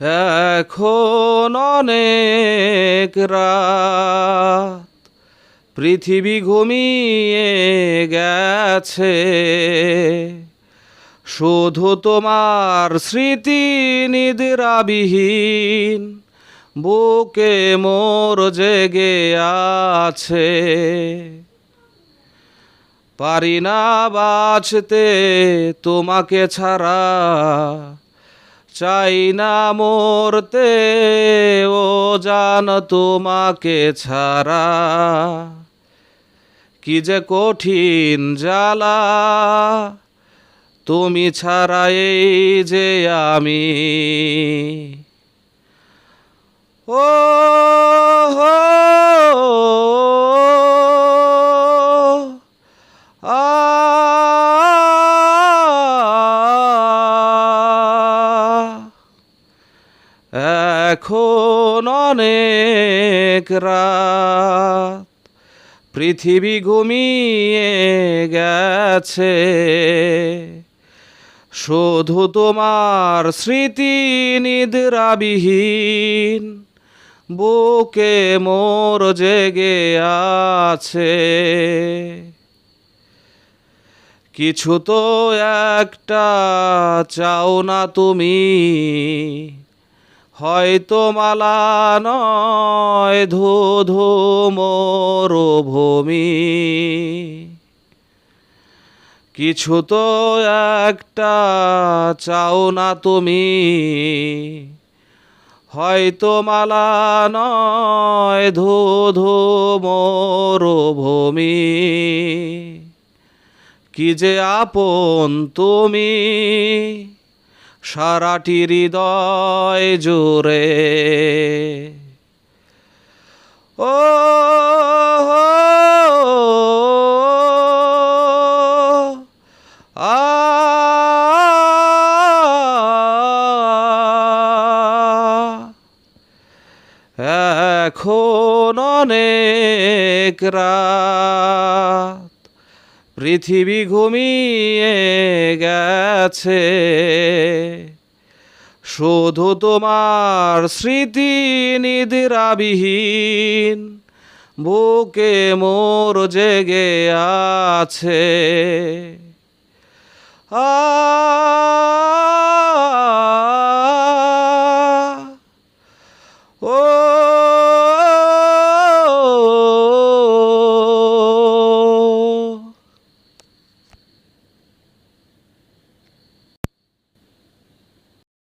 এখন অনেক রাত, পৃথিবী ঘুমিয়ে গেছে, শুধু তোমার স্মৃতি নিদ্রাবিহীন বুকে মোর জেগে আছে। পারি না বাঁচতে তোমাকে ছাড়া, চাই না মরতে ও জান তোমাকে ছাড়া। কি যে কঠিন জ্বালা, তুমি ছাড়া এই যে আমি। ও হো আ এখন অনেক রাত, পৃথিবী ঘুমিয়ে গেছে, শুধু তোমার স্মৃতি নিদ্রাবিহীন বুকে মোর জেগে আছে। কিছু তো একটা চাও না তুমি, হয়তো মালা নয় ধুধু মরুভূমি। কিছু তো একটা চাও না তুমি, হয়তো মালা নয় ধুধু মরুভূমি। কি যে আপন তুমি সারাটি হৃদয় জুড়ে। ও হো আ এখন অনেক রাত, পৃথিবী ঘুমিয়ে গেছে, শুধু তোমার স্মৃতি নিদ্রাবিহীন বুকে মোর জেগে আছে।